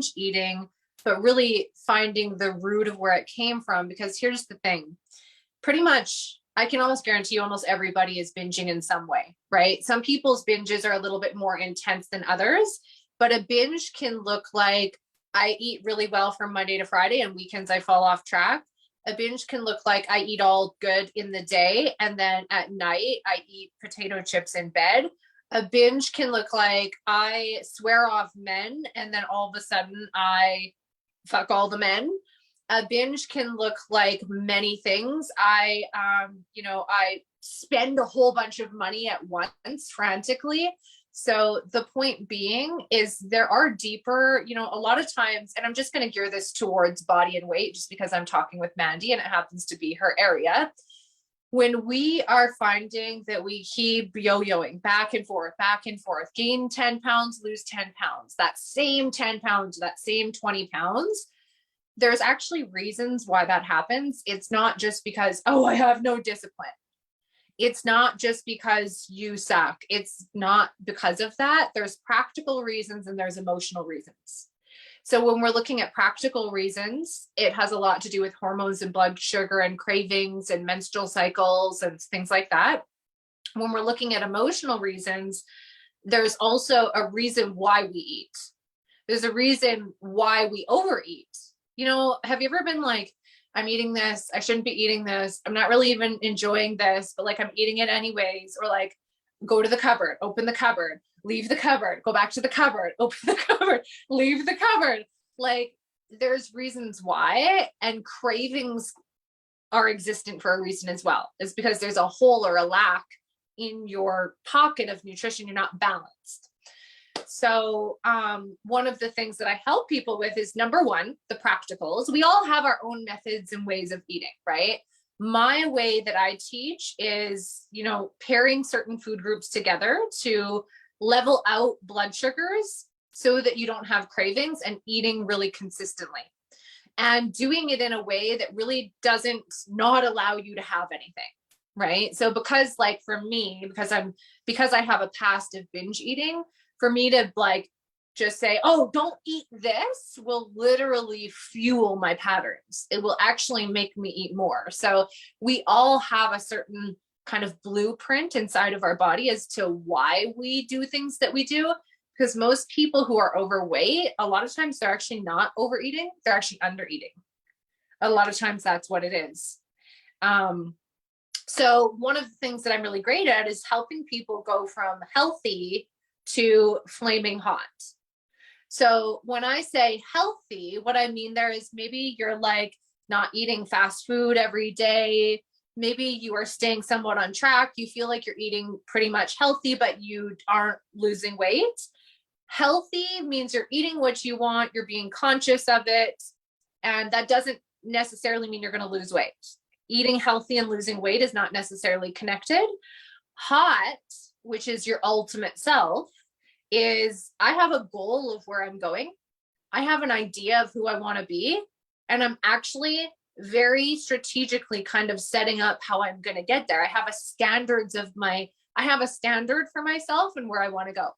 binge eating, but really finding the root of where it came from. Because here's the thing, pretty much, I can almost guarantee you almost everybody is binging in some way, right? Some people's binges are a little bit more intense than others, but a binge can look like I eat really well from Monday to Friday and weekends I fall off track. A binge can look like I eat all good in the day and then at night I eat potato chips in bed. A binge can look like I swear off men and then all of a sudden I fuck all the men. A binge can look like many things. I spend a whole bunch of money at once frantically. So the point being is there are deeper, a lot of times, and I'm just going to gear this towards body and weight just because I'm talking with Mandy and it happens to be her area. When we are finding that we keep yo-yoing back and forth, gain 10 pounds, lose 10 pounds, that same 10 pounds, that same 20 pounds, there's actually reasons why that happens. It's not just because, oh, I have no discipline. It's not just because you suck. It's not because of that. There's practical reasons and there's emotional reasons. So when we're looking at practical reasons, it has a lot to do with hormones and blood sugar and cravings and menstrual cycles and things like that. When we're looking at emotional reasons, there's also a reason why we eat. There's a reason why we overeat. Have you ever been like, I'm eating this, I shouldn't be eating this, I'm not really even enjoying this, but like I'm eating it anyways, or like go to the cupboard, open the cupboard, leave the cupboard, go back to the cupboard, open the cupboard, leave the cupboard. Like there's reasons why, and cravings are existent for a reason as well. It's because there's a hole or a lack in your pocket of nutrition. You're not balanced. So one of the things that I help people with is number one, the practicals. We all have our own methods and ways of eating, right? My way that I teach is, pairing certain food groups together to level out blood sugars so that you don't have cravings and eating really consistently and doing it in a way that really doesn't not allow you to have anything. Right. So because like for me, because I have a past of binge eating, for me to like just say, oh, don't eat this will literally fuel my patterns. It will actually make me eat more. So we all have a certain kind of blueprint inside of our body as to why we do things that we do. Because most people who are overweight, a lot of times they're actually not overeating, they're actually undereating. A lot of times that's what it is. So one of the things that I'm really great at is helping people go from healthy to flaming hot. So when I say healthy, what I mean there is maybe you're like not eating fast food every day. Maybe you are staying somewhat on track. You feel like you're eating pretty much healthy, but you aren't losing weight. Healthy means you're eating what you want. You're being conscious of it. And that doesn't necessarily mean you're going to lose weight. Eating healthy and losing weight is not necessarily connected. Hot, which is your ultimate self, is I have a goal of where I'm going. I have an idea of who I want to be. And I'm actually very strategically kind of setting up how I'm going to get there. I have a standard for myself and where I want to go.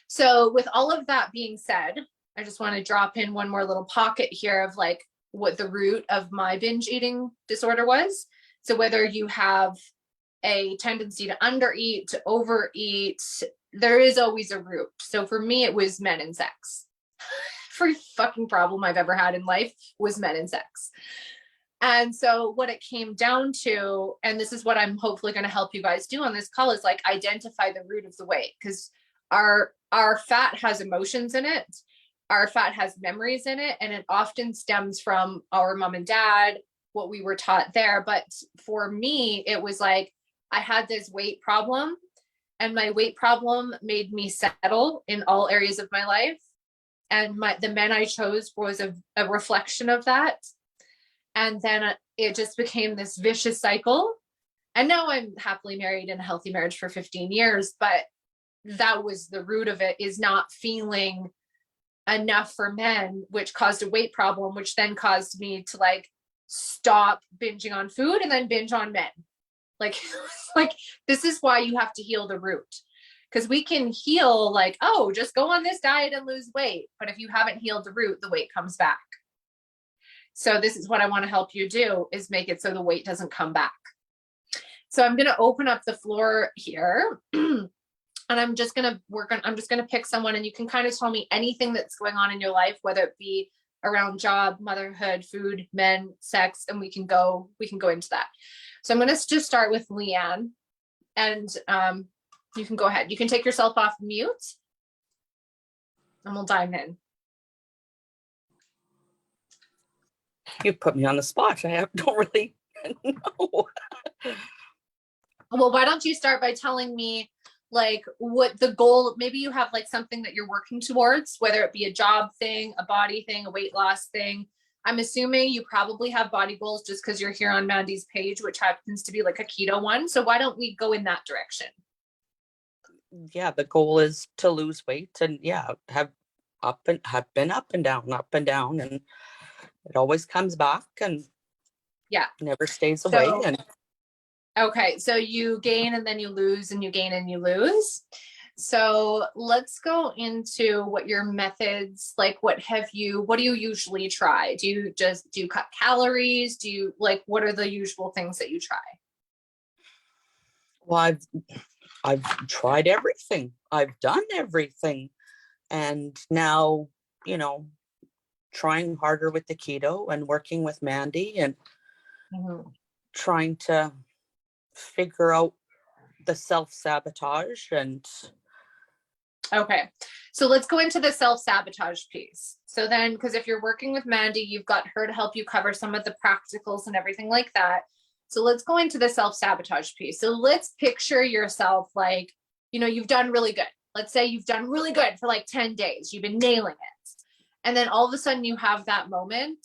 So with all of that being said, I just want to drop in one more little pocket here of like what the root of my binge eating disorder was. So whether you have a tendency to undereat, to overeat, there is always a root. So for me, it was men and sex. Every fucking problem I've ever had in life was men and sex. And so what it came down to, and this is what I'm hopefully going to help you guys do on this call, is like identify the root of the weight, because our fat has emotions in it. Our fat has memories in it, and it often stems from our mom and dad, what we were taught there. But for me, it was like I had this weight problem, and my weight problem made me settle in all areas of my life. And the men I chose was a reflection of that. And then it just became this vicious cycle. And now I'm happily married in a healthy marriage for 15 years. But that was the root of it, is not feeling enough for men, which caused a weight problem, which then caused me to like stop binging on food and then binge on men. Like this is why you have to heal the root. Because we can heal like, oh, just go on this diet and lose weight. But if you haven't healed the root, the weight comes back. So this is what I want to help you do, is make it so the weight doesn't come back. So I'm going to open up the floor here. And I'm just going to pick someone, and you can kind of tell me anything that's going on in your life, whether it be around job, motherhood, food, men, sex, and we can go into that. So I'm going to just start with Leanne, and you can go ahead. You can take yourself off mute and we'll dive in. You put me on the spot. Don't really know. Well, why don't you start by telling me like what the goal, maybe you have like something that you're working towards, whether it be a job thing, a body thing, a weight loss thing. I'm assuming you probably have body goals just because you're here on Mandy's page, which happens to be like a keto one. So why don't we go in that direction? Yeah, the goal is to lose weight, and have been up and down, and it always comes back and never stays away. Okay, so you gain and then you lose, and you gain and you lose. So let's go into what your methods, like what do you usually try? Do you cut calories? What are the usual things that you try? Well, I've tried everything. I've done everything. And now, trying harder with the keto and working with Mandy and trying to figure out the self-sabotage and okay, so let's go into the self-sabotage piece. So then, because if you're working with Mandy, you've got her to help you cover some of the practicals and everything like that. So let's go into the self-sabotage piece. So let's picture yourself like, you've done really good. Let's say you've done really good for like 10 days. You've been nailing it. And then all of a sudden you have that moment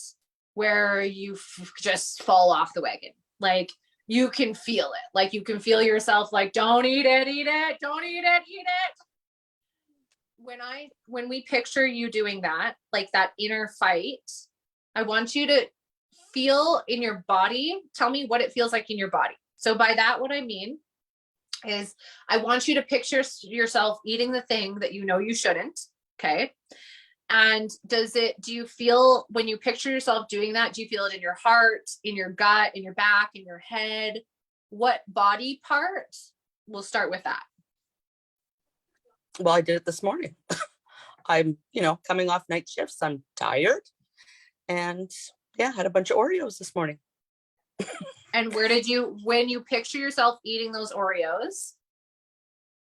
where you just fall off the wagon. Like you can feel it. Like you can feel yourself like, don't eat it, don't eat it, eat it. When we picture you doing that, like that inner fight, I want you to feel in your body. Tell me what it feels like in your body. So by that, what I mean is I want you to picture yourself eating the thing that you shouldn't. Okay. And do you feel, when you picture yourself doing that, do you feel it in your heart, in your gut, in your back, in your head? What body part? We'll start with that. Well, I did it this morning. I'm, coming off night shifts. I'm tired. And had a bunch of Oreos this morning. And when you picture yourself eating those Oreos,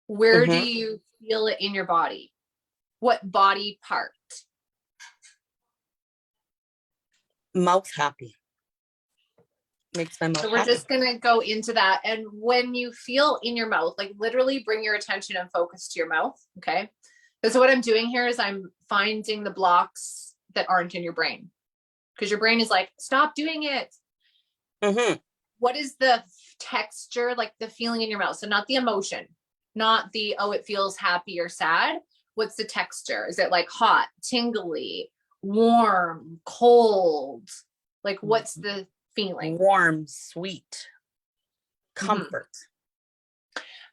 where do you feel it in your body? What body part? Mouth happy. Makes my mouth happy. So we're just going to go into that. And when you feel in your mouth, like literally bring your attention and focus to your mouth. Okay. So what I'm doing here is I'm finding the blocks that aren't in your brain, because your brain is like, stop doing it. What is the texture, like the feeling in your mouth? So not the emotion, not the, oh, it feels happy or sad. What's the texture? Is it like hot, tingly, warm, cold? Like what's the feeling? Warm, sweet, comfort.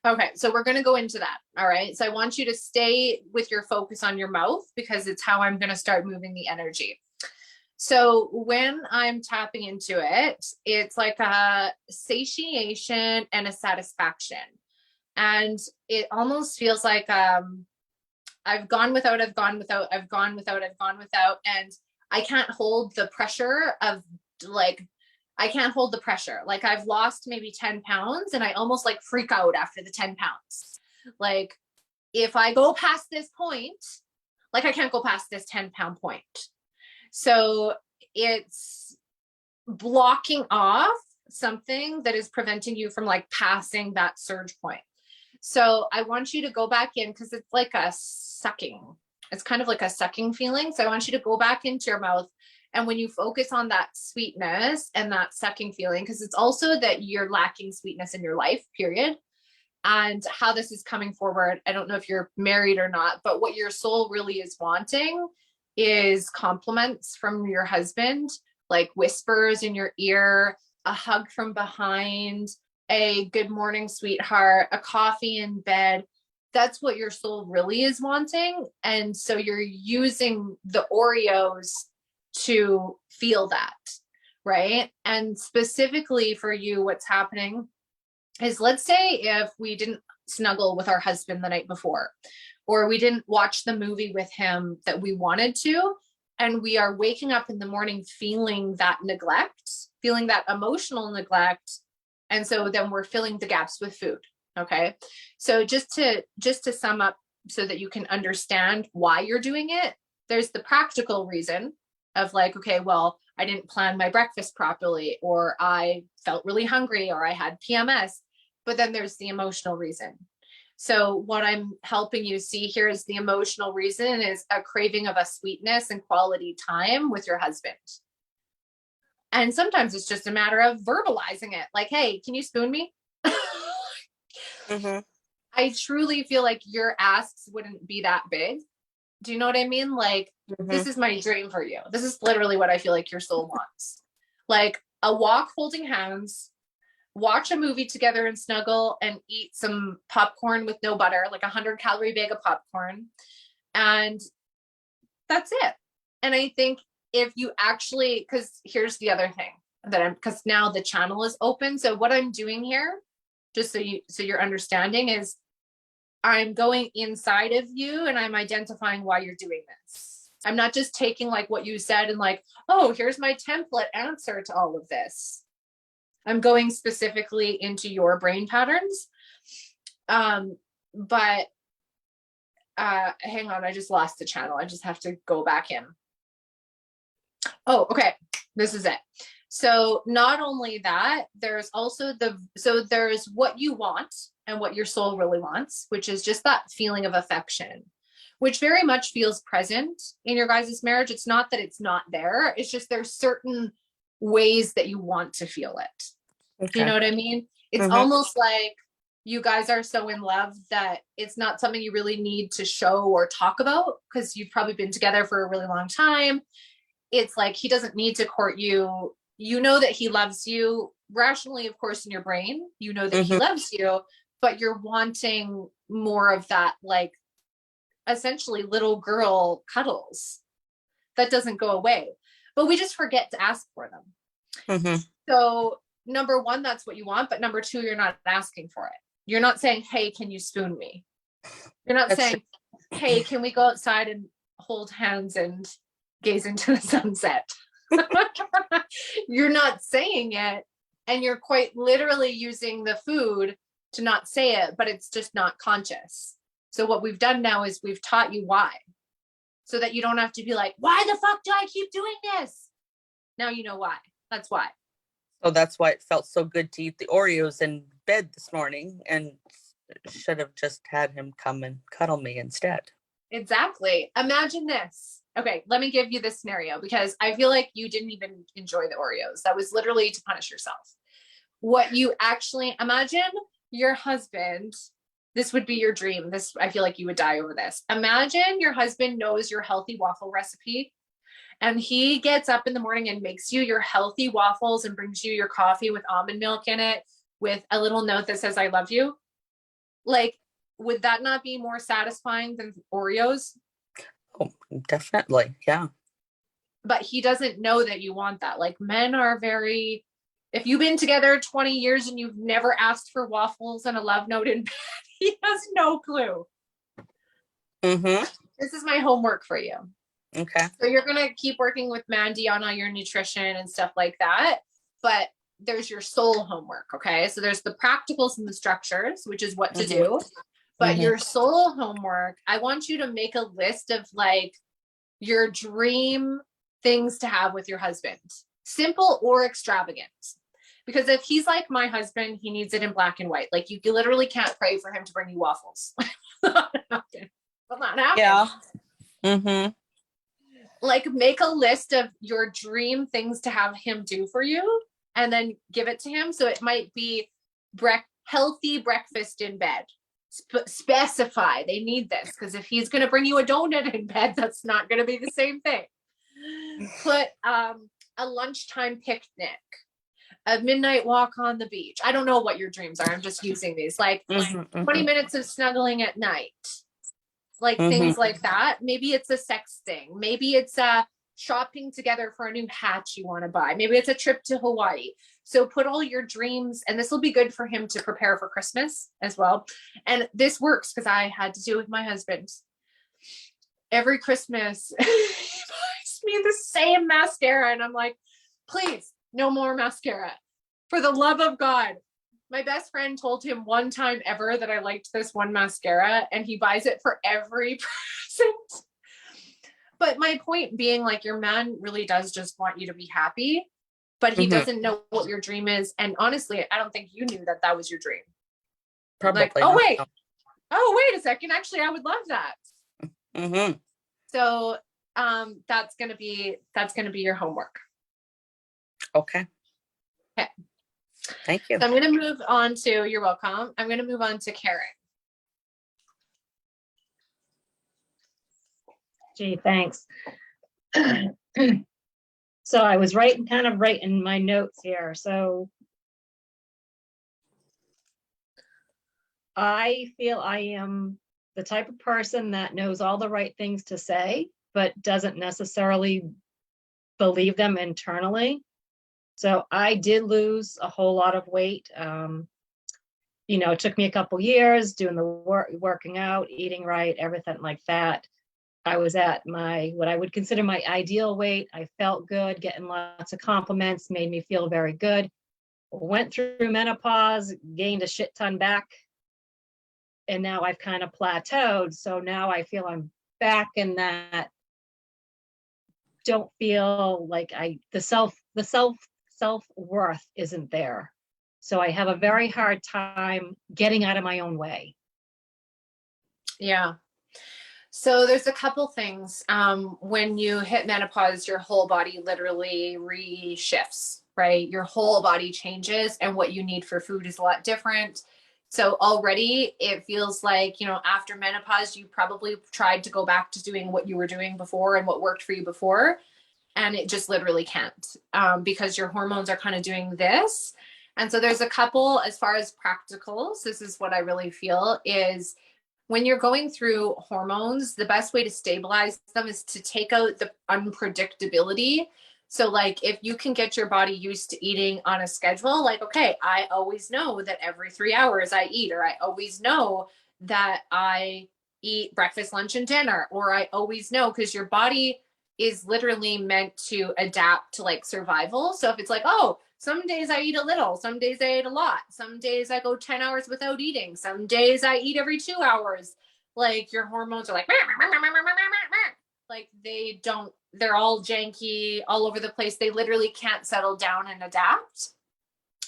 Okay, so we're going to go into that. All right. So I want you to stay with your focus on your mouth, because it's how I'm going to start moving the energy. So when I'm tapping into it, it's like a satiation and a satisfaction. And it almost feels like I've gone without. And I can't hold the pressure of Like I've lost maybe 10 pounds and I almost like freak out after the 10 pounds. Like if I go past this point, like I can't go past this 10-pound point. So it's blocking off something that is preventing you from like passing that surge point. So I want you to go back in, because it's like a sucking. It's kind of like a sucking feeling. So I want you to go back into your mouth. And when you focus on that sweetness and that sucking feeling, because it's also that you're lacking sweetness in your life, period. And how this is coming forward, I don't know if you're married or not, but what your soul really is wanting is compliments from your husband, like whispers in your ear, a hug from behind, a good morning, sweetheart, a coffee in bed. that's what your soul really is wanting. And so you're using the Oreos to feel that, right? And specifically for you, what's happening is, let's say if we didn't snuggle with our husband the night before, or we didn't watch the movie with him that we wanted to, and we are waking up in the morning feeling that neglect, feeling that emotional neglect. And so then we're filling the gaps with food. Okay. So just to sum up so that you can understand why you're doing it, there's the practical reason of like, okay, well, I didn't plan my breakfast properly, or I felt really hungry, or I had PMS. But then there's the emotional reason. So what I'm helping you see here is the emotional reason is a craving of a sweetness and quality time with your husband. And sometimes it's just a matter of verbalizing it. Like, hey, can you spoon me? Mm-hmm. I truly feel like your asks wouldn't be that big. Do you know what I mean? Like, this is my dream for you. This is literally what I feel like your soul wants. Like a walk holding hands, watch a movie together and snuggle and eat some popcorn with no butter, like 100-calorie bag of popcorn. And that's it. And I think if you actually, because here's the other thing because now the channel is open. So what I'm doing here, just so you're understanding, is I'm going inside of you and I'm identifying why you're doing this. I'm not just taking like what you said and like, oh, here's my template answer to all of this. I'm going specifically into your brain patterns. But hang on, I just lost the channel. I just have to go back in. Oh, okay. This is it. So not only that, there's also there's what you want and what your soul really wants, which is just that feeling of affection, which very much feels present in your guys' marriage. It's not that it's not there. It's just there's certain ways that you want to feel it. Okay. Do you know what I mean? It's almost like you guys are so in love that it's not something you really need to show or talk about because you've probably been together for a really long time. It's like he doesn't need to court you. You know that he loves you rationally, of course, in your brain. You know that he loves you, but you're wanting more of that, like essentially little girl cuddles that doesn't go away, but we just forget to ask for them. So number one, that's what you want. But number two, you're not asking for it. You're not saying, hey, can you spoon me? You're not saying, hey, can we go outside and hold hands and gaze into the sunset? You're not saying it. And you're quite literally using the food to not say it, but it's just not conscious. So what we've done now is we've taught you why, so that you don't have to be like, why the fuck do I keep doing this? Now you know why. That's why. So that's why it felt so good to eat the Oreos in bed this morning, and should have just had him come and cuddle me instead. Exactly. Imagine this. Okay, let me give you this scenario because I feel like you didn't even enjoy the Oreos. That was literally to punish yourself. What you actually imagine your husband, this would be your dream. This, I feel like you would die over this. Imagine your husband knows your healthy waffle recipe and he gets up in the morning and makes you your healthy waffles and brings you your coffee with almond milk in it with a little note that says, I love you. Like, would that not be more satisfying than Oreos? Oh, definitely. Yeah. But he doesn't know that you want that. Like, men are very, if you've been together 20 years and you've never asked for waffles and a love note in bed, he has no clue. This is my homework for you. Okay. So you're going to keep working with Mandy on all your nutrition and stuff like that. But there's your soul homework. Okay. So there's the practicals and the structures, which is what to do. But your soul homework, I want you to make a list of like your dream things to have with your husband, simple or extravagant. Because if he's like my husband, he needs it in black and white. Like you literally can't pray for him to bring you waffles. Not happen. Will not happen. Yeah. Like make a list of your dream things to have him do for you and then give it to him. So it might be healthy breakfast in bed. Specify they need this because if he's going to bring you a donut in bed, that's not going to be the same thing. Put a lunchtime picnic, a midnight walk on the beach. I don't know what your dreams are. I'm just using these, like 20 minutes of snuggling at night, like things like that. Maybe it's a sex thing. Maybe it's a shopping together for a new hat you want to buy. Maybe it's a trip to Hawaii. So put all your dreams, and this will be good for him to prepare for Christmas as well. And this works because I had to do it with my husband. Every Christmas, he buys me the same mascara. And I'm like, please, no more mascara. For the love of God. My best friend told him one time ever that I liked this one mascara, and he buys it for every present. But my point being, like, your man really does just want you to be happy, but he doesn't know what your dream is. And honestly, I don't think you knew that that was your dream. Probably like, oh, wait. Oh, wait a second. Actually, I would love that. So that's gonna be your homework. Okay. Thank you. So I'm going to move on to, you're welcome. I'm going to move on to Karen. Gee, thanks. So I was kind of writing my notes here. So I feel I am the type of person that knows all the right things to say, but doesn't necessarily believe them internally. So I did lose a whole lot of weight. You know, it took me a couple years doing the working out, eating right, everything like that. I was at what I would consider my ideal weight. I felt good, getting lots of compliments, made me feel very good. Went through menopause, gained a shit ton back. And now I've kind of plateaued. So now I feel I'm back in that, don't feel like the self-worth isn't there. So I have a very hard time getting out of my own way. Yeah. So there's a couple things. When you hit menopause, your whole body literally reshifts, right? Your whole body changes, and what you need for food is a lot different. So already it feels like, you know, after menopause, you probably tried to go back to doing what you were doing before and what worked for you before. And it just literally can't, because your hormones are kind of doing this. And so there's a couple, as far as practicals, this is what I really feel is, when you're going through hormones, the best way to stabilize them is to take out the unpredictability. So like, if you can get your body used to eating on a schedule, like, okay, I always know that every 3 hours I eat, or I always know that I eat breakfast, lunch, and dinner, or I always know, because your body is literally meant to adapt to like survival. So if it's like, oh, some days I eat a little, some days I eat a lot, some days I go 10 hours without eating, some days I eat every 2 hours, like your hormones are like they're all janky all over the place. They literally can't settle down and adapt.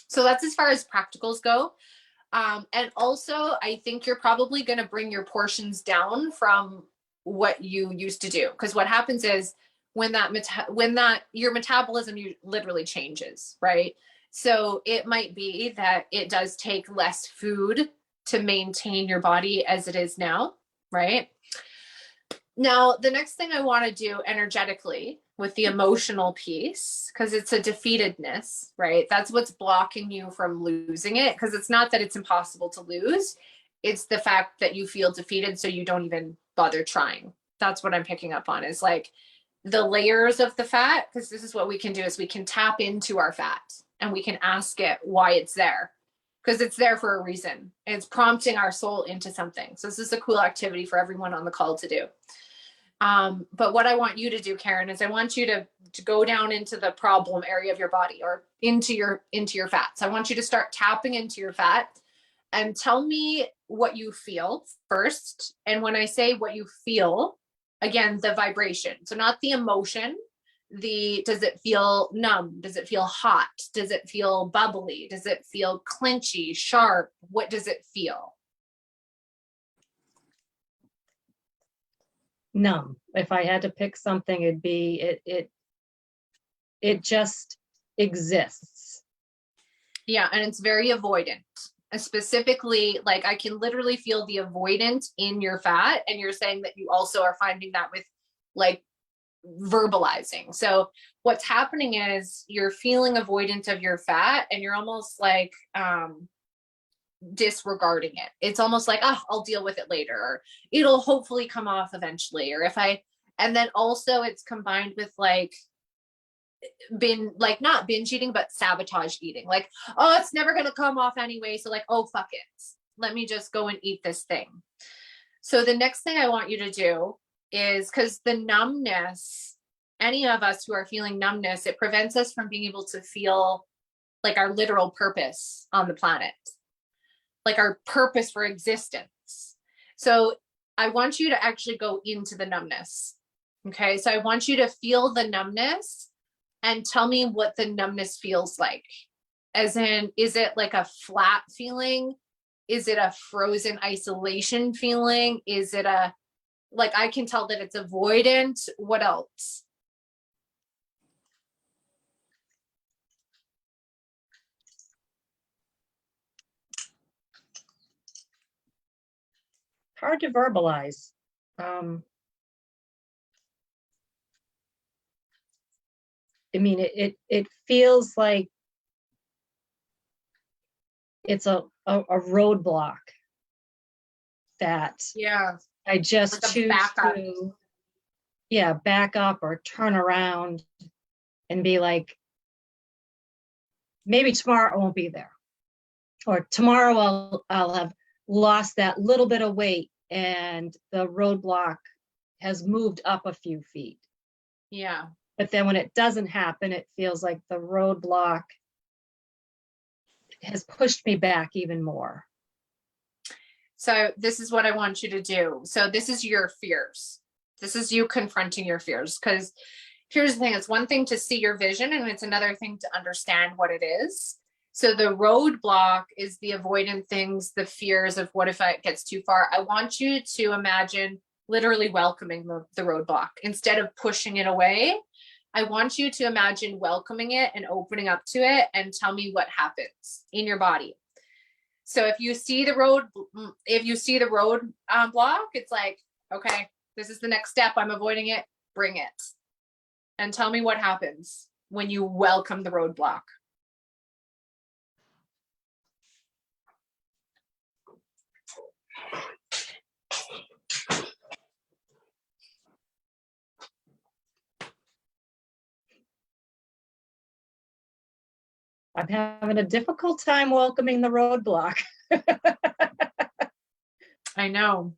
So that's as far as practicals go. And also, I think you're probably going to bring your portions down from what you used to do, because what happens is when your metabolism literally changes, right? So it might be that it does take less food to maintain your body as it is now, right? Now, the next thing I want to do energetically with the emotional piece, because it's a defeatedness, right? That's what's blocking you from losing it, because it's not that it's impossible to lose. It's the fact that you feel defeated, so you don't even bother trying. That's what I'm picking up on, is like the layers of the fat, because this is what we can do, is we can tap into our fat and we can ask it why it's there, because it's there for a reason. It's prompting our soul into something. So this is a cool activity for everyone on the call to do. But what I want you to do, Karen, is I want you to go down into the problem area of your body, or into your fats. I want you to start tapping into your fat and tell me what you feel first. And when I say what you feel, again, the vibration. So not the emotion. Does it feel numb? Does it feel hot? Does it feel bubbly? Does it feel clinchy, sharp? What does it feel? Numb. If I had to pick something, it'd be it just exists. Yeah, and it's very avoidant. And specifically, like, I can literally feel the avoidant in your fat, and you're saying that you also are finding that with like verbalizing. So what's happening is you're feeling avoidant of your fat and you're almost like disregarding it. It's almost like, oh, I'll deal with it later, or it'll hopefully come off eventually. Or if I, and then also it's combined with like not binge eating, but sabotage eating. Like, oh, it's never going to come off anyway. So like, oh, fuck it. Let me just go and eat this thing. So the next thing I want you to do is, because the numbness, any of us who are feeling numbness, it prevents us from being able to feel like our literal purpose on the planet, like our purpose for existence. So I want you to actually go into the numbness. Okay. So I want you to feel the numbness and tell me what the numbness feels like. As in, is it like a flat feeling? Is it a frozen isolation feeling? Is it a, like, I can tell that it's avoidant. What else? Hard to verbalize. I mean, it feels like it's a roadblock that I just like choose to back up or turn around and be like, maybe tomorrow I won't be there, or tomorrow I'll have lost that little bit of weight and the roadblock has moved up a few feet. Yeah. But then when it doesn't happen, it feels like the roadblock has pushed me back even more. So this is what I want you to do. So this is your fears. This is you confronting your fears. Because here's the thing, it's one thing to see your vision and it's another thing to understand what it is. So the roadblock is the avoidant things, the fears of what if it gets too far. I want you to imagine literally welcoming the roadblock instead of pushing it away. I want you to imagine welcoming it and opening up to it and tell me what happens in your body. So if you see the road block, it's like, okay, this is the next step. I'm avoiding it. Bring it. And tell me what happens when you welcome the roadblock. I'm having a difficult time welcoming the roadblock. I know.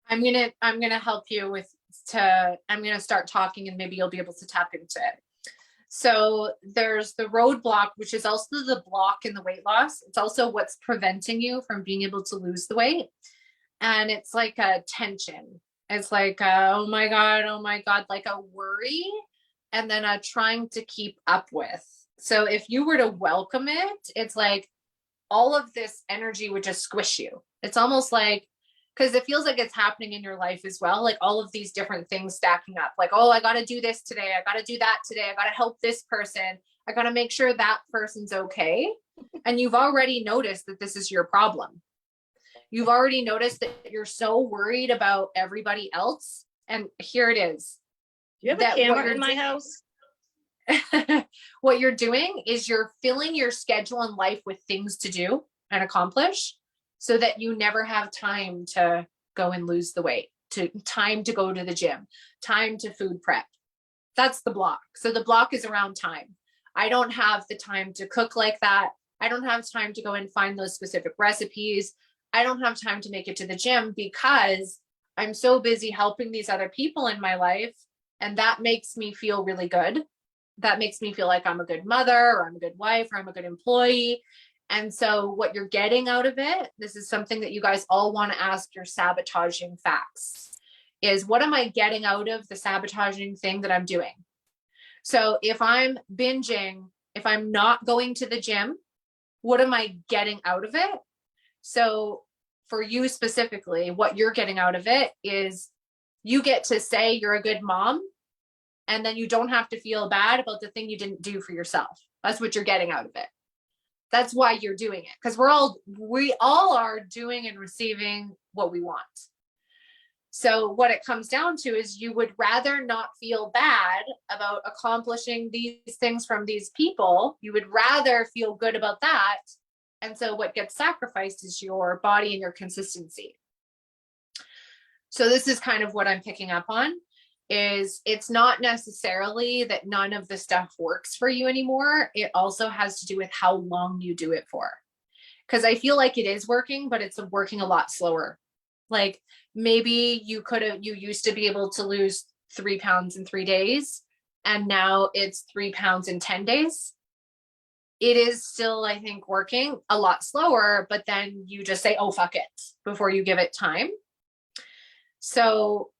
I'm gonna help you I'm gonna start talking and maybe you'll be able to tap into it. So there's the roadblock, which is also the block in the weight loss. It's also what's preventing you from being able to lose the weight. And it's like a tension. It's like, oh my God, like a worry and then a trying to keep up with. So if you were to welcome it, it's like all of this energy would just squish you. It's almost like, because it feels like it's happening in your life as well. Like all of these different things stacking up, like, oh, I got to do this today. I got to do that today. I got to help this person. I got to make sure that person's okay. And you've already noticed that this is your problem. You've already noticed that you're so worried about everybody else. And here it is. Do you have a camera in my house? What you're doing is you're filling your schedule in life with things to do and accomplish so that you never have time to go and lose the weight, time to go to the gym, time to food prep. That's the block. So the block is around time. I don't have the time to cook like that. I don't have time to go and find those specific recipes. I don't have time to make it to the gym because I'm so busy helping these other people in my life. And that makes me feel really good. That makes me feel like I'm a good mother or I'm a good wife or I'm a good employee. And so what you're getting out of it, this is something that you guys all want to ask your sabotaging facts, is what am I getting out of the sabotaging thing that I'm doing? So if I'm binging, if I'm not going to the gym, what am I getting out of it? So for you specifically, what you're getting out of it is you get to say you're a good mom, and then you don't have to feel bad about the thing you didn't do for yourself. That's what you're getting out of it. That's why you're doing it. Because we all are doing and receiving what we want. So what it comes down to is you would rather not feel bad about accomplishing these things from these people. You would rather feel good about that. And so what gets sacrificed is your body and your consistency. So this is kind of what I'm picking up on, is it's not necessarily that none of the stuff works for you anymore. It also has to do with how long you do it for. Because I feel like it is working, but it's working a lot slower. Like maybe you used to be able to lose 3 pounds in 3 days, and now it's 3 pounds in 10 days. It is still, I think, working a lot slower, but then you just say, oh, fuck it, before you give it time. So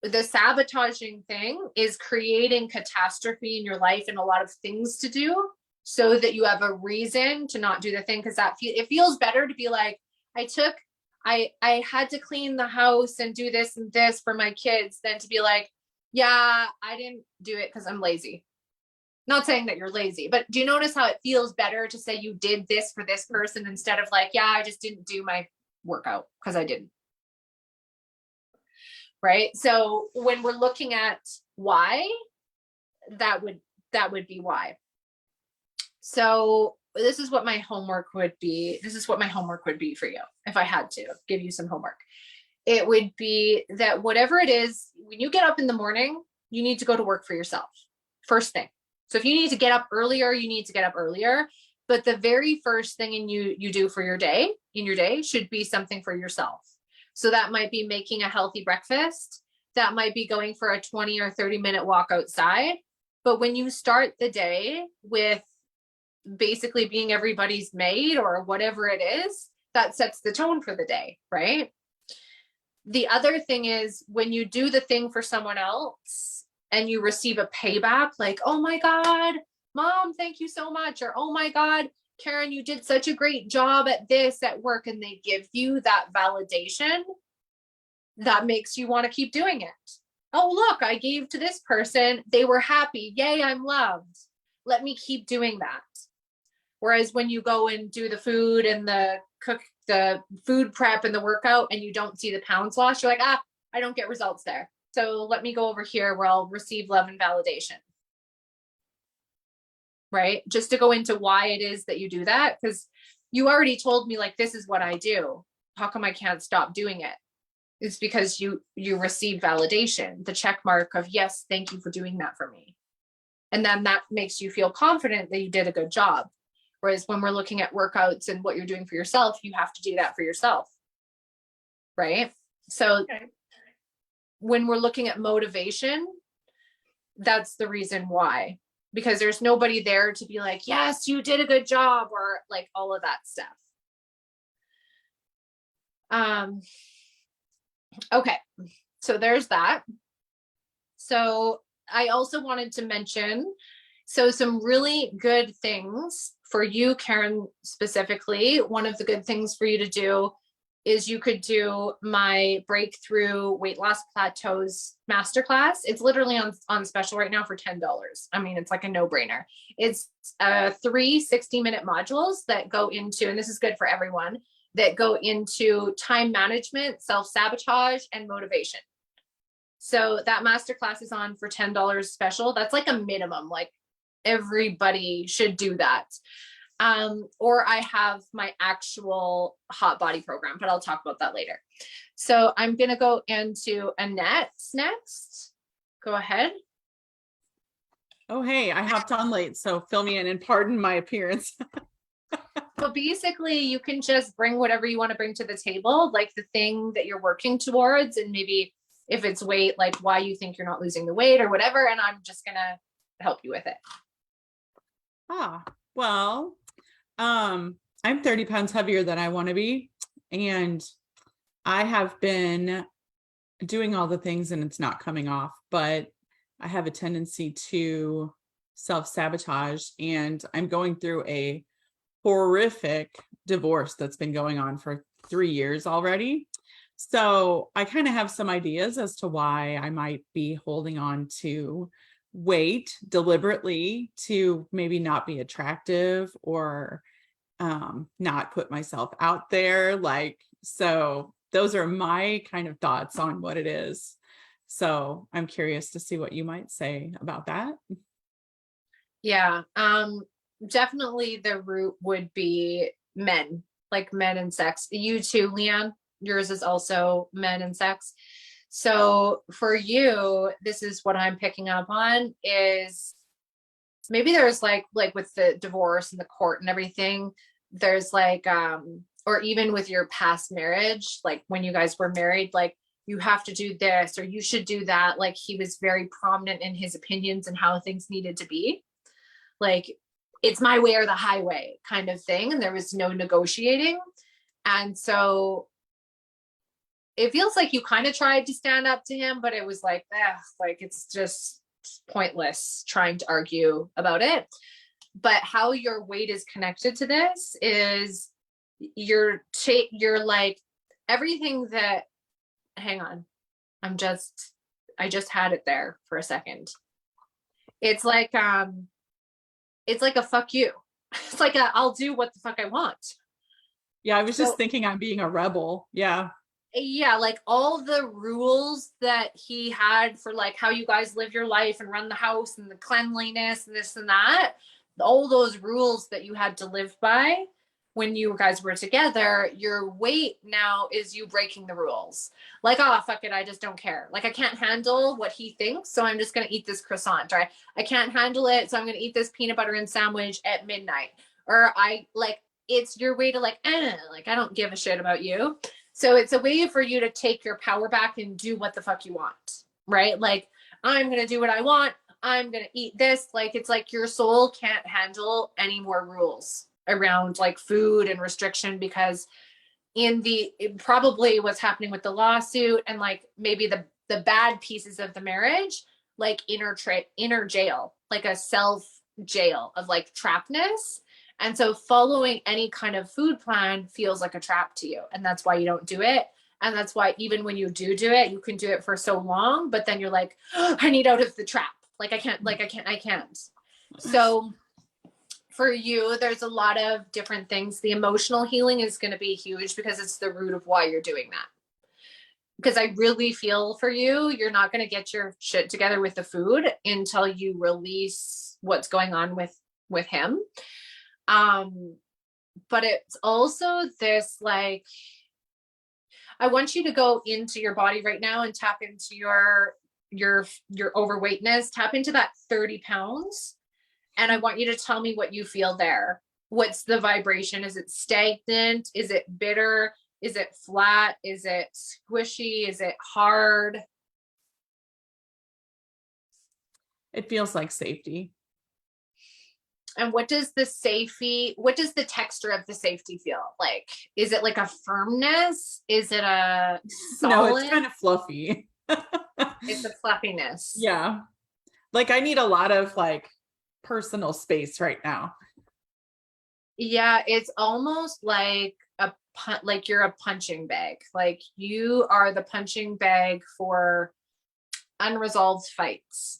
the sabotaging thing is creating catastrophe in your life and a lot of things to do so that you have a reason to not do the thing. Because it feels better to be like, I had to clean the house and do this and this for my kids than to be like, yeah, I didn't do it because I'm lazy. Not saying that you're lazy, but do you notice how it feels better to say you did this for this person instead of like, yeah, I just didn't do my workout because I didn't. Right? So when we're looking at why, that would be why. So this is what my homework would be. This is what my homework would be for you if I had to give you some homework. It would be that whatever it is, when you get up in the morning, you need to go to work for yourself. First thing. So if you need to get up earlier, you need to get up earlier. But the very first thing you do for your day, in your day, should be something for yourself. So that might be making a healthy breakfast. That might be going for a 20 or 30-minute walk outside. But when you start the day with basically being everybody's maid or whatever it is, that sets the tone for the day, right? The other thing is when you do the thing for someone else and you receive a payback, like, oh my God, Mom, thank you so much. Or, oh my God, Karen, you did such a great job at this at work. And they give you that validation that makes you want to keep doing it. Oh, look, I gave to this person. They were happy. Yay, I'm loved. Let me keep doing that. Whereas when you go and do the food and the food prep and the workout and you don't see the pounds lost, you're like, I don't get results there. So let me go over here where I'll receive love and validation. Right? Just to go into why it is that you do that, because you already told me, like, this is what I do. How come I can't stop doing it? It's because you receive validation, the check mark of, yes, thank you for doing that for me. And then that makes you feel confident that you did a good job. Whereas when we're looking at workouts and what you're doing for yourself, you have to do that for yourself. Right? So when we're looking at motivation, that's the reason why. Because there's nobody there to be like, yes, you did a good job, or like all of that stuff. Okay, so there's that. So I also wanted to mention, so some really good things for you, Karen, specifically. One of the good things for you to do is you could do my Breakthrough Weight Loss Plateaus Masterclass. It's literally on special right now for $10. I mean, it's like a no-brainer. It's 3 60-minute modules that go into, and this is good for everyone, that go into time management, self-sabotage, and motivation. So that masterclass is on for $10 special. That's like a minimum, like everybody should do that. Or I have my actual hot body program, but I'll talk about that later. So I'm going to go into Annette's next. Go ahead. Oh, hey, I hopped on late, so fill me in and pardon my appearance. So basically you can just bring whatever you want to bring to the table, like the thing that you're working towards, and maybe if it's weight, like why you think you're not losing the weight or whatever. And I'm just going to help you with it. Well, I'm 30 pounds heavier than I want to be. And I have been doing all the things and it's not coming off, but I have a tendency to self-sabotage, and I'm going through a horrific divorce that's been going on for 3 years already. So I kind of have some ideas as to why I might be holding on to weight deliberately to maybe not be attractive or not put myself out there. So those are my kind of thoughts on what it is. So I'm curious to see what you might say about that. Yeah. Definitely the root would be men, like men and sex. You too, Leanne. Yours is also men and sex. So for you, this is what I'm picking up on is maybe there's like with the divorce and the court and everything, there's like or even with your past marriage, like when you guys were married, like you have to do this or you should do that. Like he was very prominent in his opinions and how things needed to be. Like it's my way or the highway kind of thing. And there was no negotiating. And so it feels like you kind of tried to stand up to him, but it was like, like it's just pointless trying to argue about it. But how your weight is connected to this is you're like everything that, hang on, I just had it there for a second. It's like a fuck you. It's like I'll do what the fuck I want. Yeah, I was just thinking I'm being a rebel. Yeah. Yeah, like all the rules that he had for like how you guys live your life and run the house and the cleanliness and this and that, all those rules that you had to live by when you guys were together, your weight now is you breaking the rules. Like, oh, fuck it, I just don't care. Like, I can't handle what he thinks, so I'm just going to eat this croissant. Or I can't handle it, so I'm going to eat this peanut butter and sandwich at midnight. Or it's your way to like, I don't give a shit about you. So it's a way for you to take your power back and do what the fuck you want, right? Like, I'm going to do what I want. I'm going to eat this. Like, it's like your soul can't handle any more rules around like food and restriction because probably what's happening with the lawsuit and like maybe the bad pieces of the marriage, like inner jail, like a self jail of like trappedness. And so following any kind of food plan feels like a trap to you. And that's why you don't do it. And that's why even when you do it, you can do it for so long, but then you're like, oh, I need out of the trap. I can't. So for you, there's a lot of different things. The emotional healing is going to be huge because it's the root of why you're doing that. Because I really feel for you, you're not going to get your shit together with the food until you release what's going on with him. But it's also this like, I want you to go into your body right now and tap into your overweightness, tap into that 30 pounds. And I want you to tell me what you feel there. What's the vibration? Is it stagnant? Is it bitter? Is it flat? Is it squishy? Is it hard? It feels like safety. And what does the texture of the safety feel like? Is it like a firmness? Is it a solid? No, it's kind of fluffy. It's a fluffiness. Yeah. Like I need a lot of like personal space right now. Yeah, it's almost like like you're a punching bag. Like you are the punching bag for unresolved fights.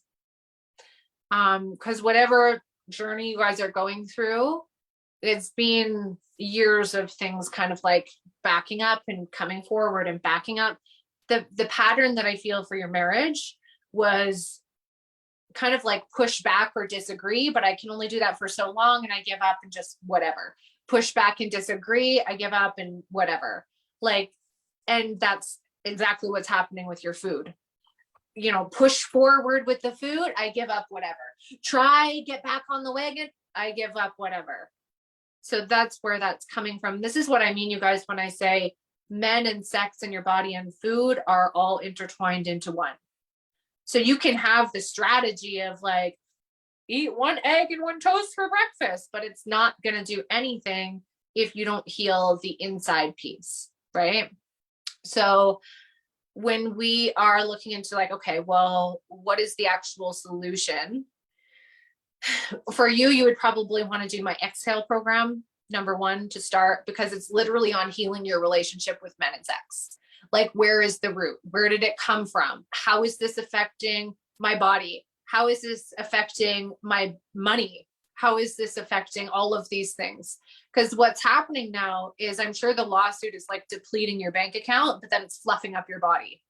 Because whatever journey you guys are going through, it's been years of things kind of like backing up and coming forward and backing up. The pattern that I feel for your marriage was kind of like push back or disagree, but I can only do that for so long and I give up and just whatever. Push back and disagree, I give up and whatever. Like, and that's exactly what's happening with your food. You know, push forward with the food, I give up whatever. Try get back on the wagon, I give up whatever. So that's where that's coming from. This is what I mean, you guys, when I say men and sex and your body and food are all intertwined into one. So you can have the strategy of like, eat one egg and one toast for breakfast, but it's not going to do anything if you don't heal the inside piece, right? So when we are looking into like, okay, well, what is the actual solution? For you, you would probably want to do my exhale program, number one, to start, because it's literally on healing your relationship with men and sex. Like, where is the root? Where did it come from? How is this affecting my body? How is this affecting my money? How is this affecting all of these things? Because what's happening now is I'm sure the lawsuit is like depleting your bank account, but then it's fluffing up your body.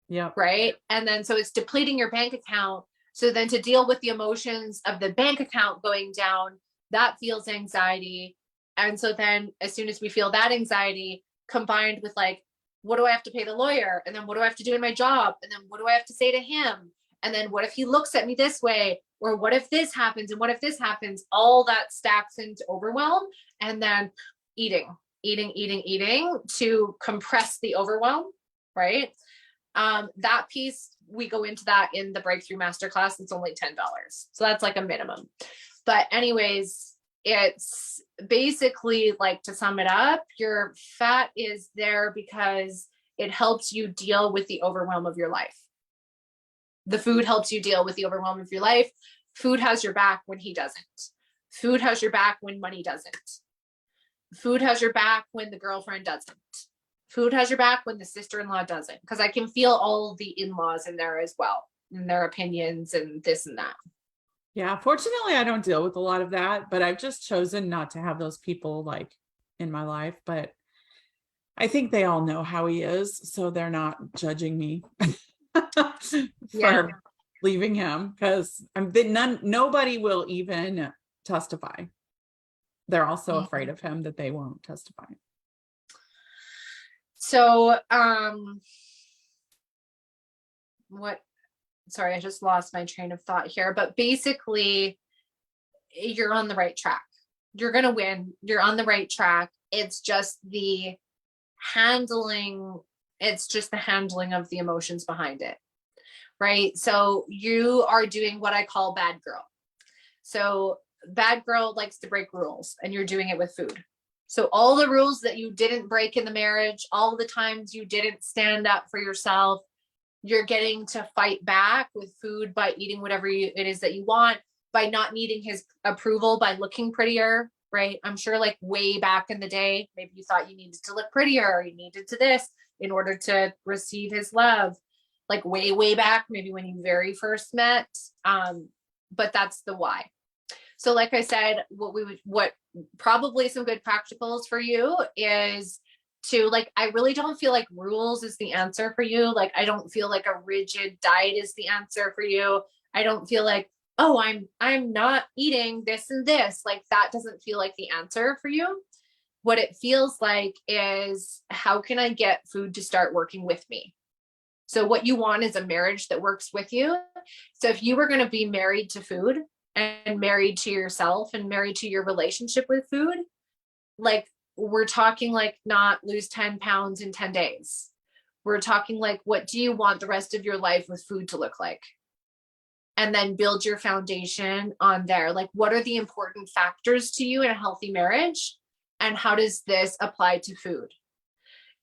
Yeah. Right. And then so it's depleting your bank account. So then to deal with the emotions of the bank account going down, that feels anxiety. And so then as soon as we feel that anxiety combined with like, what do I have to pay the lawyer? And then what do I have to do in my job? And then what do I have to say to him? And then what if he looks at me this way? Or what if this happens? And what if this happens? All that stacks into overwhelm. And then eating to compress the overwhelm, right? That piece, we go into that in the breakthrough masterclass. It's only $10. So that's like a minimum. But anyways, it's basically like, to sum it up, your fat is there because it helps you deal with the overwhelm of your life. The food helps you deal with the overwhelm of your life. Food has your back when he doesn't. Food has your back when money doesn't. Food has your back when the girlfriend doesn't. Food has your back when the sister-in-law doesn't, because I can feel all the in-laws in there as well, and their opinions and this and that. Yeah, fortunately, I don't deal with a lot of that, but I've just chosen not to have those people like in my life. But I think they all know how he is, so they're not judging me for leaving him, because nobody will even testify. They're all so afraid of him that they won't testify. So, sorry, I just lost my train of thought here, but basically you're on the right track. You're going to win. You're on the right track. It's just the handling of the emotions behind it. Right. So you are doing what I call bad girl. So bad girl likes to break rules, and you're doing it with food. So all the rules that you didn't break in the marriage, all the times you didn't stand up for yourself, you're getting to fight back with food by eating whatever it is that you want, by not needing his approval, by looking prettier, right? I'm sure like way back in the day, maybe you thought you needed to look prettier, or you needed to this in order to receive his love, like way back, maybe when you very first met. But that's the why. So like I said, what probably some good practicals for you is to like, I really don't feel like rules is the answer for you. Like, I don't feel like a rigid diet is the answer for you. I don't feel like, oh, I'm not eating this and this. Like, that doesn't feel like the answer for you. What it feels like is, how can I get food to start working with me? So what you want is a marriage that works with you. So if you were going to be married to food, and married to yourself, and married to your relationship with food, like, we're talking like not lose 10 pounds in 10 days. We're talking like, what do you want the rest of your life with food to look like? And then build your foundation on there. Like, what are the important factors to you in a healthy marriage? And how does this apply to food?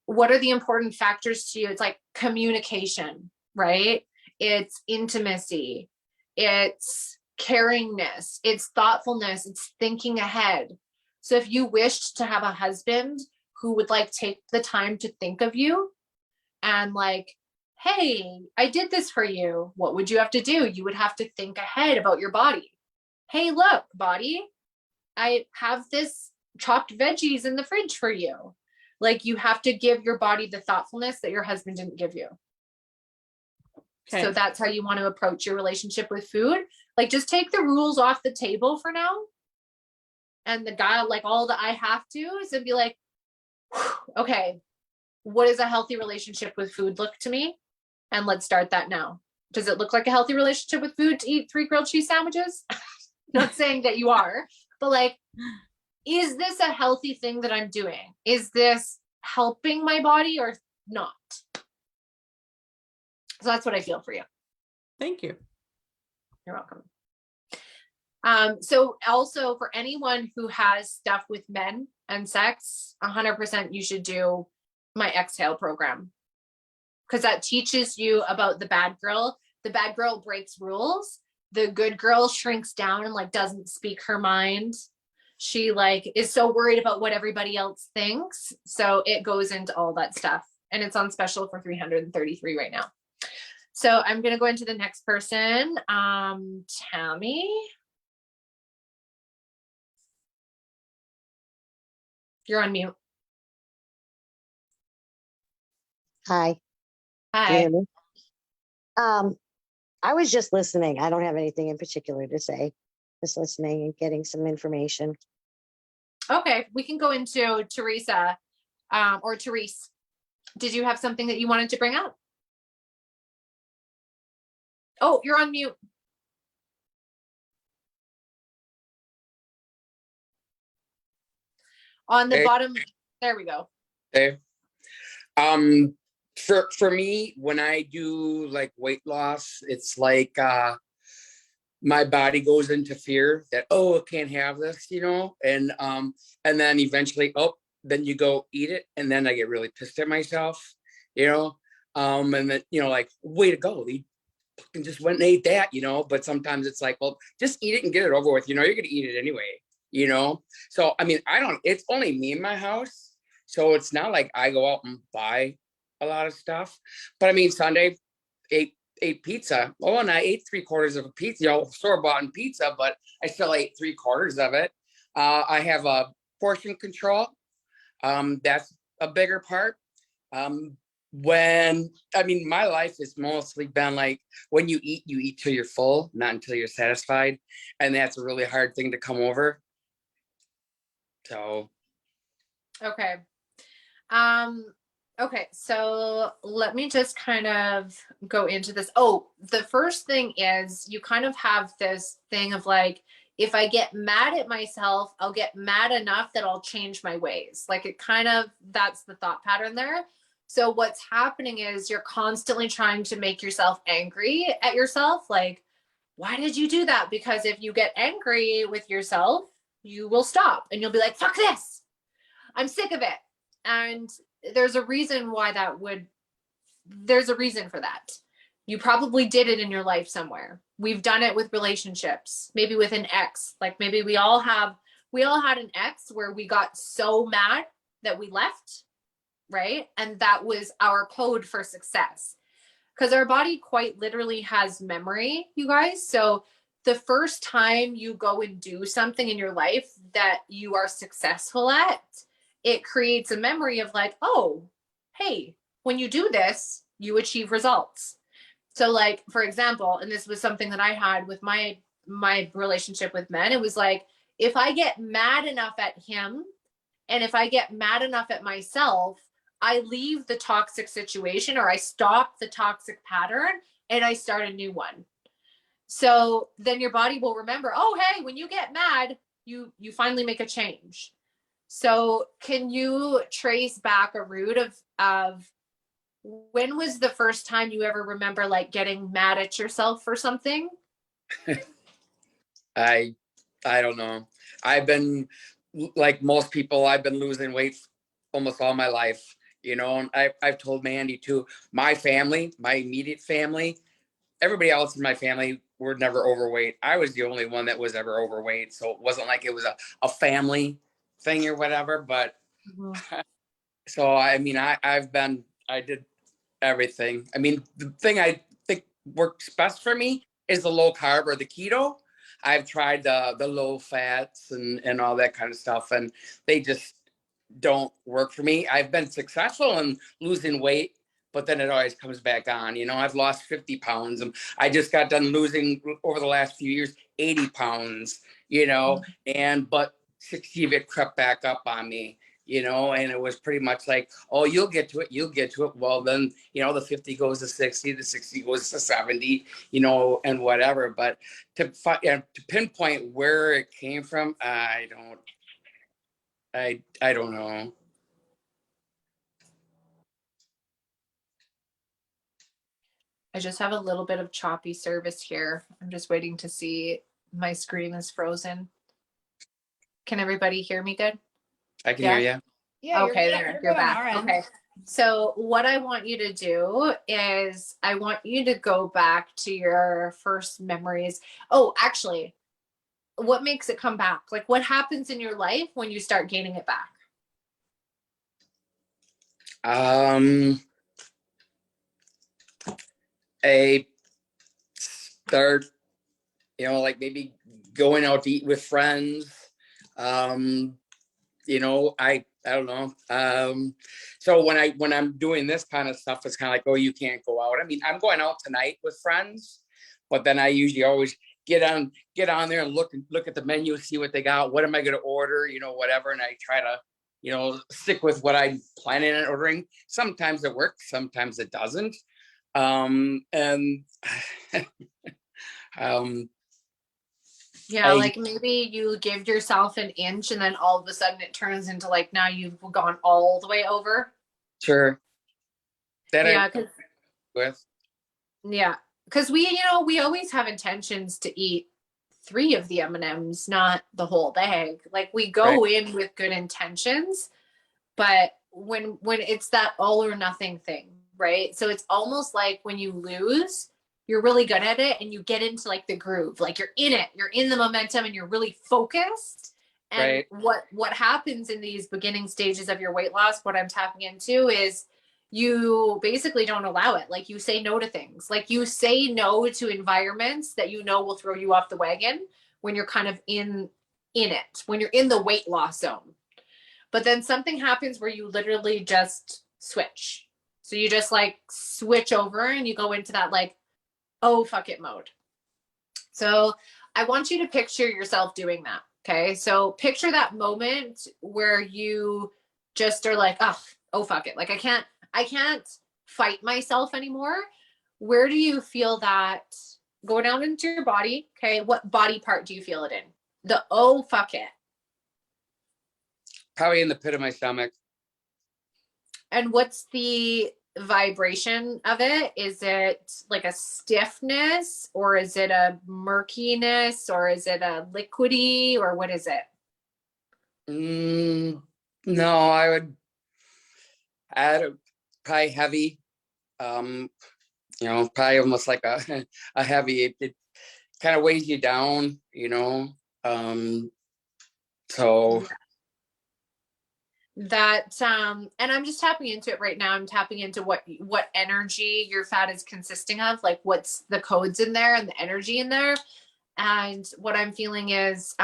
What are the important factors to you? It's like communication, right? It's intimacy. It's caringness, it's thoughtfulness, it's thinking ahead. So if you wished to have a husband who would like take the time to think of you and like, hey, I did this for you, what would you have to do? You would have to think ahead about your body. Hey, look, body, I have this chopped veggies in the fridge for you. Like, you have to give your body the thoughtfulness that your husband didn't give you. Okay. So that's how you want to approach your relationship with food. Like, just take the rules off the table for now. And the guy, like, all the I have to's, and be like, okay, what does a healthy relationship with food look to me? And let's start that now. Does it look like a healthy relationship with food to eat 3 grilled cheese sandwiches? Not saying that you are, but like, is this a healthy thing that I'm doing? Is this helping my body or not? So that's what I feel for you. Thank you. You're welcome. So also for anyone who has stuff with men and sex, 100% you should do my Exhale program, because that teaches you about the bad girl. The bad girl breaks rules. The good girl shrinks down and like doesn't speak her mind. She like is so worried about what everybody else thinks. So it goes into all that stuff, and it's on special for $333 right now. So I'm going to go into the next person. Tammy. You're on mute. Hi. Can you Hi. hear me? I was just listening. I don't have anything in particular to say. Just listening and getting some information. Okay, we can go into Teresa, or Therese. Did you have something that you wanted to bring up? Oh, you're on mute. On the Hey. bottom, there we go. Okay. For me, when I do like weight loss, it's like my body goes into fear that, oh, I can't have this, and then eventually, oh, then you go eat it, and then I get really pissed at myself, and then like, way to go, they fucking just went and ate that, but sometimes it's like, well, just eat it and get it over with, you're gonna eat it anyway, so I mean, it's only me in my house, so it's not like I go out and buy a lot of stuff, but I mean, Sunday ate pizza. Oh, and I ate 3/4 of a pizza, store-bought pizza, but I still ate 3/4 of it. I have a portion control. That's a bigger part. My life has mostly been like, when you eat till you're full, not until you're satisfied. And that's a really hard thing to come over. So. Okay. Okay, so let me just kind of go into this. Oh, the first thing is you kind of have this thing of like, if I get mad at myself, I'll get mad enough that I'll change my ways. Like that's the thought pattern there. So what's happening is you're constantly trying to make yourself angry at yourself. Like, why did you do that? Because if you get angry with yourself, you will stop and you'll be like, fuck this. I'm sick of it. And there's a reason there's a reason for that. You probably did it in your life somewhere. We've done it with relationships, maybe with an ex. Like maybe we all had an ex where we got so mad that we left, right? And that was our code for success. Because our body quite literally has memory, you guys. So the first time you go and do something in your life that you are successful at, it creates a memory of like, oh, hey, when you do this, you achieve results. So like, for example, and this was something that I had with my relationship with men, it was like, if I get mad enough at him, and if I get mad enough at myself, I leave the toxic situation, or I stop the toxic pattern and I start a new one. So then your body will remember, oh, hey, when you get mad, you finally make a change. So can you trace back a root of when was the first time you ever remember like getting mad at yourself for something? I don't know. I've been, like most people, I've been losing weight almost all my life, and I've told Mandy too, my family, my immediate family, everybody else in my family were never overweight. I was the only one that was ever overweight. So it wasn't like it was a family thing or whatever, but so, I mean, I did everything. I mean, the thing I think works best for me is the low carb or the keto. I've tried the low fats and all that kind of stuff, and they just don't work for me. I've been successful in losing weight, but then it always comes back on. I've lost 50 pounds, and I just got done losing over the last few years 80 pounds, but 60 of it crept back up on me. And it was pretty much like, oh, you'll get to it. Well, then, the 50 goes to 60, the 60 goes to 70, and whatever. But to pinpoint where it came from, I don't know. I just have a little bit of choppy service here. I'm just waiting to see. My screen is frozen. Can everybody hear me good? I can hear you. Yeah. Okay, you're back. All right. Okay. So what I want you to do is I want you to go back to your first memories. Oh, actually, what makes it come back? Like what happens in your life when you start gaining it back? I start, like maybe going out to eat with friends. I I don't know. So when I'm doing this kind of stuff, it's kind of like, oh, you can't go out. I mean, I'm going out tonight with friends, but then I usually always get on there and look at the menu, see what they got. What am I going to order? You know, whatever. And I try to, you know, stick with what I'm planning on ordering. Sometimes it works, sometimes it doesn't. And Yeah, like maybe you give yourself an inch and then all of a sudden it turns into like now you've gone all the way over. Sure. That Yeah, I with. yeah, because we always have intentions to eat 3 of the M&Ms, not the whole bag. Like we go in with good intentions, but when it's that all or nothing thing, right? So it's almost like when you lose, you're really good at it and you get into like the groove, like you're in it, you're in the momentum and you're really focused. And what happens in these beginning stages of your weight loss, what I'm tapping into is you basically don't allow it. Like you say no to things, like you say no to environments that you know will throw you off the wagon when you're kind of in it, when you're in the weight loss zone. But then something happens where you literally just switch. So you just like switch over and you go into that like, oh, fuck it mode. So I want you to picture yourself doing that. Okay. So picture that moment where you just are like, oh, fuck it. Like I can't fight myself anymore. Where do you feel that go down into your body? Okay. What body part do you feel it in? The, oh, fuck it. Probably in the pit of my stomach. And what's the vibration of it? Is it like a stiffness or is it a murkiness or is it a liquidy or what is it? No, I would add probably heavy. You know, probably almost like a heavy. It kind of weighs you down, you know. So that and I'm just tapping into it right now. I'm tapping into what energy your fat is consisting of, like what's the codes in there and the energy in there. And what I'm feeling is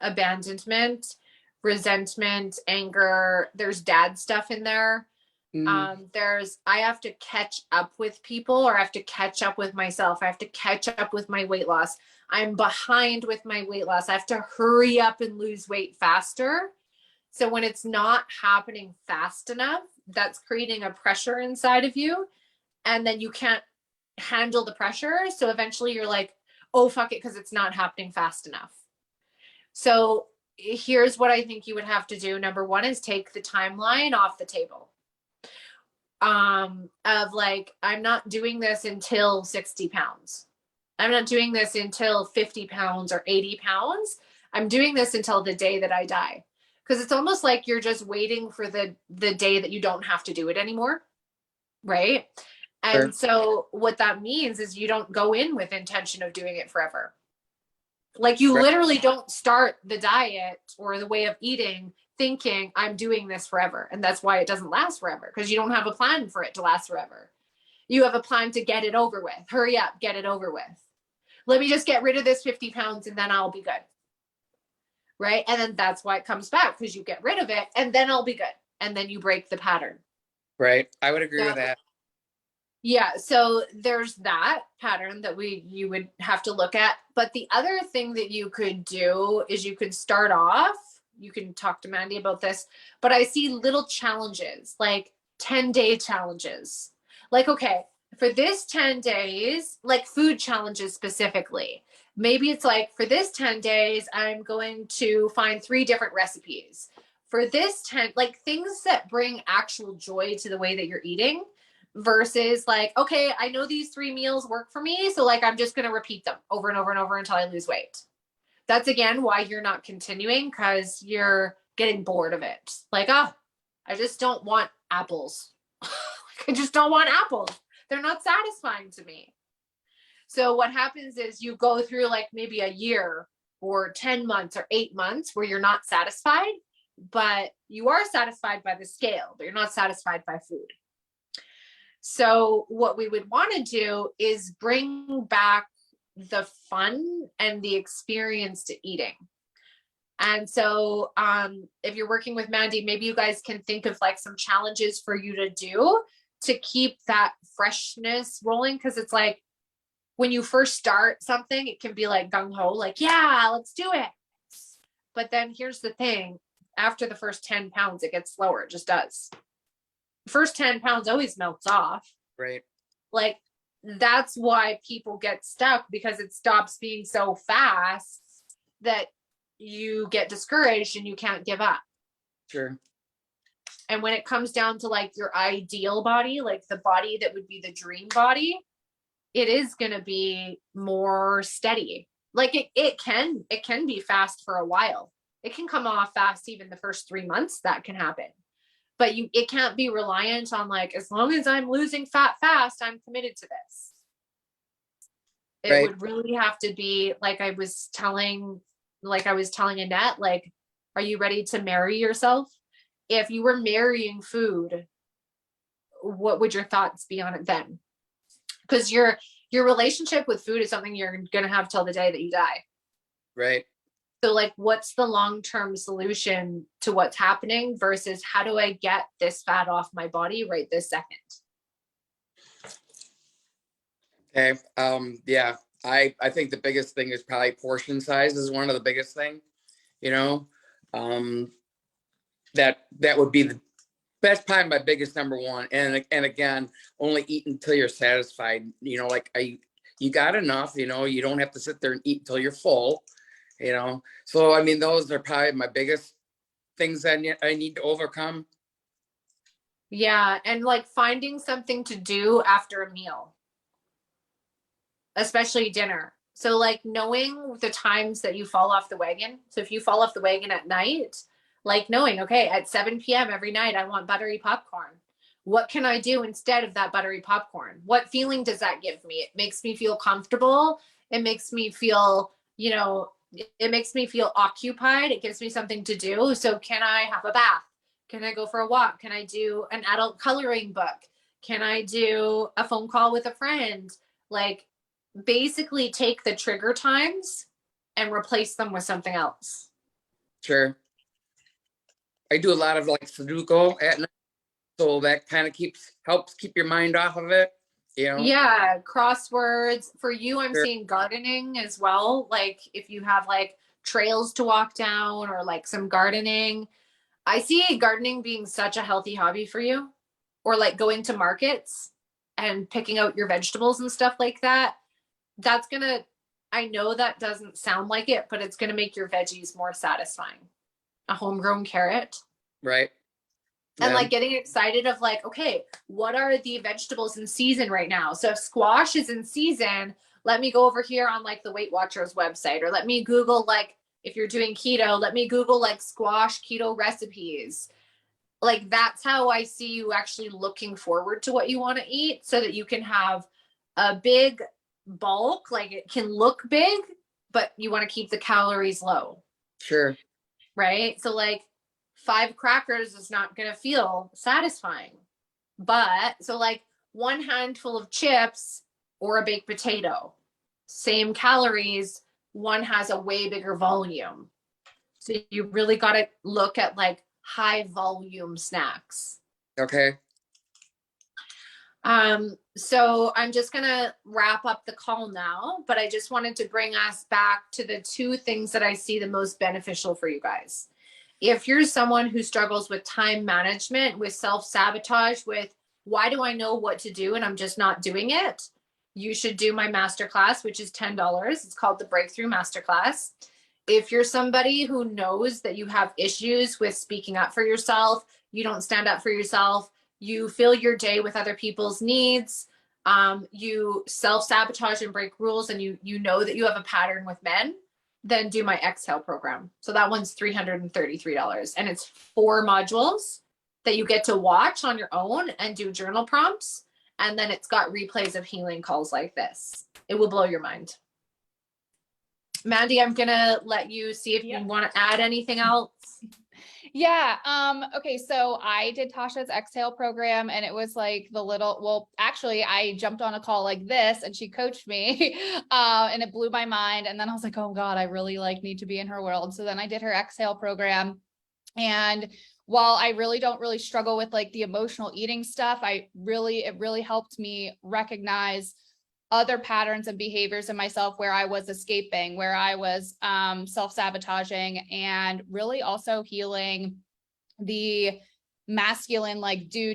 abandonment, resentment, anger. There's dad stuff in there. There's I have to catch up with people, or I have to catch up with myself. I have to catch up with my weight loss. I'm behind with my weight loss. I have to hurry up and lose weight faster. So when it's not happening fast enough, that's creating a pressure inside of you. And then you can't handle the pressure. So eventually you're like, oh, fuck it, because it's not happening fast enough. So here's what I think you would have to do. Number 1 is take the timeline off the table. Of like, I'm not doing this until 60 pounds. I'm not doing this until 50 pounds or 80 pounds. I'm doing this until the day that I die. Because it's almost like you're just waiting for the day that you don't have to do it anymore. Right. And so what that means is you don't go in with intention of doing it forever. Like you literally don't start the diet or the way of eating thinking I'm doing this forever. And that's why it doesn't last forever, because you don't have a plan for it to last forever. You have a plan to get it over with. Hurry up, get it over with. Let me just get rid of this 50 pounds and then I'll be good. Right. And then that's why it comes back, because you get rid of it and then I'll be good. And then you break the pattern. Right. I would agree with that. Yeah. So there's that pattern that you would have to look at. But the other thing that you could do is you could start off, you can talk to Mandy about this, but I see little challenges, like 10-day challenges. Like, okay, for this 10 days, like food challenges specifically, maybe it's like for this 10 days, I'm going to find 3 different recipes. For this 10, like things that bring actual joy to the way that you're eating versus like, okay, I know these 3 meals work for me. So like, I'm just going to repeat them over and over and over until I lose weight. That's again, why you're not continuing, because you're getting bored of it. Like, I just don't want apples. I just don't want apples. They're not satisfying to me. So what happens is you go through like maybe a year or 10 months or 8 months where you're not satisfied, but you are satisfied by the scale, but you're not satisfied by food. So what we would want to do is bring back the fun and the experience to eating. And so if you're working with Mandy, maybe you guys can think of like some challenges for you to do to keep that freshness rolling. Cause it's like when you first start something, it can be like gung ho, like, yeah, let's do it. But then here's the thing, after the first 10 pounds, it gets slower. It just does. First 10 pounds always melts off. Right. Like that's why people get stuck, because it stops being so fast that you get discouraged and you can't give up. Sure. And when it comes down to like your ideal body, like the body that would be the dream body, it is going to be more steady. Like it can be fast for a while. It can come off fast even the first 3 months. That can happen. But it can't be reliant on like, as long as I'm losing fat fast, I'm committed to this. It Right. would really have to be like I was telling Annette, like, are you ready to marry yourself? If you were marrying food, what would your thoughts be on it then? Because your relationship with food is something you're going to have till the day that you die. Right. So like, what's the long-term solution to what's happening versus how do I get this fat off my body right this second? Okay. Yeah, I think the biggest thing is probably portion size is one of the biggest thing, you know, that would be that's probably my biggest number one. And again, only eat until you're satisfied, you know, like you got enough, you know, you don't have to sit there and eat until you're full, you know? So, I mean, those are probably my biggest things that I need to overcome. Yeah. And like finding something to do after a meal, especially dinner. So like knowing the times that you fall off the wagon. So if you fall off the wagon at night, like knowing, okay, at 7 p.m. every night, I want buttery popcorn. What can I do instead of that buttery popcorn? What feeling does that give me? It makes me feel comfortable. It makes me feel, you know, it makes me feel occupied. It gives me something to do. So can I have a bath? Can I go for a walk? Can I do an adult coloring book? Can I do a phone call with a friend? Like basically take the trigger times and replace them with something else. Sure. I do a lot of like Sudoku at night, so that kind of helps keep your mind off of it, you know? Yeah, crosswords. For you, I'm Sure. seeing gardening as well. Like if you have like trails to walk down or like some gardening. I see gardening being such a healthy hobby for you. Or like going to markets and picking out your vegetables and stuff like that. That's gonna, I know that doesn't sound like it, but it's gonna make your veggies more satisfying. A homegrown carrot. Right. And Yeah. like getting excited of like, okay, what are the vegetables in season right now? So if squash is in season, let me go over here on like the Weight Watchers website, or let me Google, like, if you're doing keto, let me Google like squash keto recipes. Like that's how I see you actually looking forward to what you want to eat, so that you can have a big bulk, like it can look big, but you want to keep the calories low. Sure. Right? So like 5 crackers is not going to feel satisfying. But so like 1 handful of chips or a baked potato, same calories, one has a way bigger volume. So you really got to look at like high volume snacks. Okay. So I'm just gonna wrap up the call now, but I just wanted to bring us back to the 2 things that I see the most beneficial for you guys. If you're someone who struggles with time management, with self-sabotage, with why do I know what to do and I'm just not doing it, you should do my masterclass, which is $10. It's called the Breakthrough Masterclass. If you're somebody who knows that you have issues with speaking up for yourself, you don't stand up for yourself, you fill your day with other people's needs, you self-sabotage and break rules, and you know that you have a pattern with men, then do my Exhale program. So that one's $333, and it's 4 modules that you get to watch on your own and do journal prompts. And then it's got replays of healing calls like this. It will blow your mind. Mandy, I'm going to let you see if you want to add anything else. Yeah. Okay. So I did Tasha's exhale program and it was like well, actually I jumped on a call like this and she coached me, and it blew my mind. And then I was like, oh God, I really like need to be in her world. So then I did her exhale program. And while I really don't really struggle with like the emotional eating stuff, it really helped me recognize other patterns and behaviors in myself where I was escaping, where I was self-sabotaging, and really also healing the masculine, like do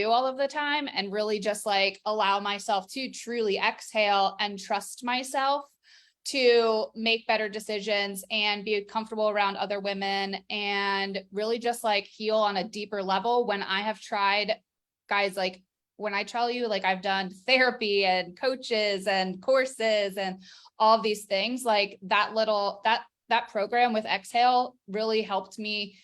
all of the time, and really just like allow myself to truly exhale and trust myself to make better decisions and be comfortable around other women, and really just like heal on a deeper level. When I have tried, guys, like when I tell you, like I've done therapy and coaches and courses and all of these things, like that program with Exhale really helped me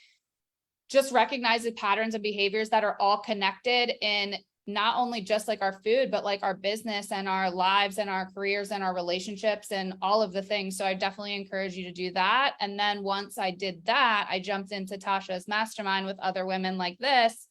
just recognize the patterns and behaviors that are all connected in not only just like our food, but like our business and our lives and our careers and our relationships and all of the things. So I definitely encourage you to do that. And then once I did that, I jumped into Tasha's mastermind with other women like this,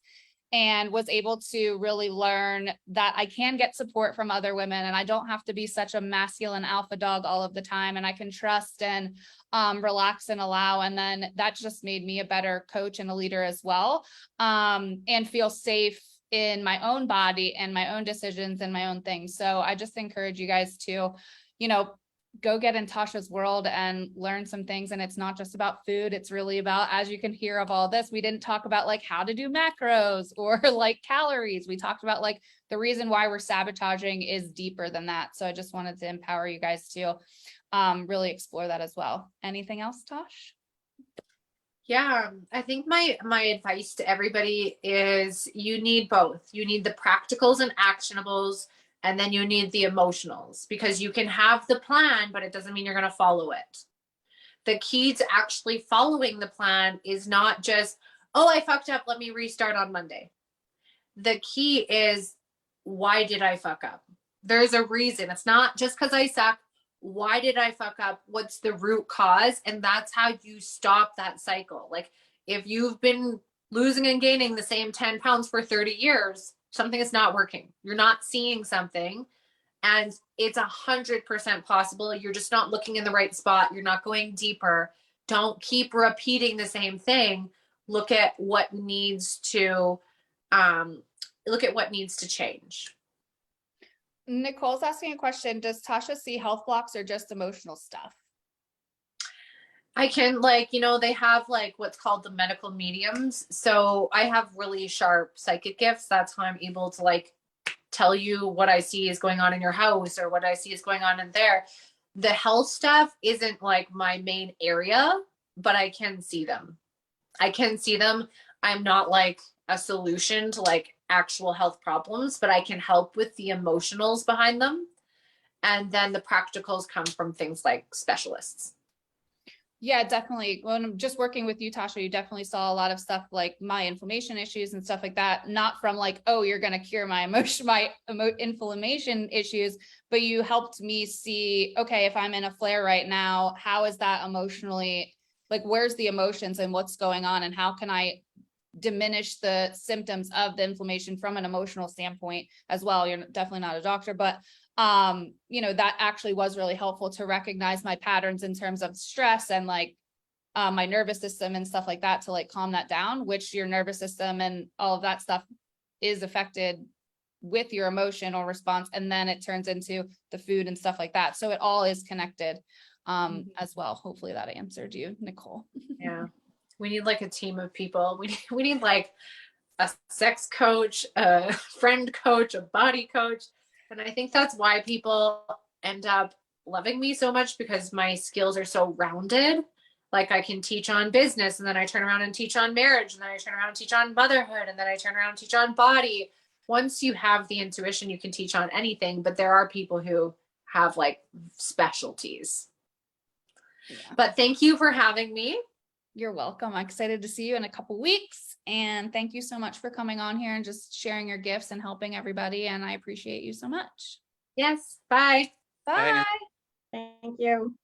and was able to really learn that I can get support from other women, and I don't have to be such a masculine alpha dog all of the time, and I can trust and relax and allow. And then that just made me a better coach and a leader as well, and feel safe in my own body and my own decisions and my own things. So I just encourage you guys to, go get in Tasha's world and learn some things. And it's not just about food. It's really about, as you can hear of all this, we didn't talk about like how to do macros or like calories. We talked about like the reason why we're sabotaging is deeper than that. So I just wanted to empower you guys to really explore that as well. Anything else, Tosh? Yeah, I think my advice to everybody is you need both. You need the practicals and actionables, and then you need the emotionals, because you can have the plan, but it doesn't mean you're going to follow it. The key to actually following the plan is not just, oh, I fucked up, let me restart on Monday. The key is, why did I fuck up? There's a reason. It's not just because I suck. Why did I fuck up? What's the root cause? And that's how you stop that cycle. Like if you've been losing and gaining the same 10 pounds for 30 years, something is not working. You're not seeing something, and it's 100% possible. You're just not looking in the right spot. You're not going deeper. Don't keep repeating the same thing. Look at what needs to change. Nicole's asking a question. Does Tasha see health blocks or just emotional stuff? I can they have like what's called the medical mediums. So I have really sharp psychic gifts. That's how I'm able to like tell you what I see is going on in your house or what I see is going on in there. The health stuff isn't like my main area, but I can see them. I'm not like a solution to like actual health problems, but I can help with the emotionals behind them. And then the practicals come from things like specialists. Yeah, definitely. When I'm just working with you, Tasha, you definitely saw a lot of stuff like my inflammation issues and stuff like that. Not from like, oh, you're going to cure my inflammation issues, but you helped me see, okay, if I'm in a flare right now, how is that emotionally, like, where's the emotions and what's going on, and how can I diminish the symptoms of the inflammation from an emotional standpoint as well. You're definitely not a doctor, but that actually was really helpful to recognize my patterns in terms of stress and like my nervous system and stuff like that, to like calm that down, which your nervous system and all of that stuff is affected with your emotional response, and then it turns into the food and stuff like that. So it all is connected as well. Hopefully that answered you, Nicole. Yeah. We need like a team of people. We need like a sex coach, a friend coach, a body coach. And I think that's why people end up loving me so much, because my skills are so rounded. Like I can teach on business, and then I turn around and teach on marriage, and then I turn around and teach on motherhood, and then I turn around and teach on body. Once you have the intuition, you can teach on anything, but there are people who have like specialties. Yeah. But thank you for having me. You're welcome. I'm excited to see you in a couple weeks. And thank you so much for coming on here and just sharing your gifts and helping everybody. And I appreciate you so much. Yes. Bye. Bye. Thank you.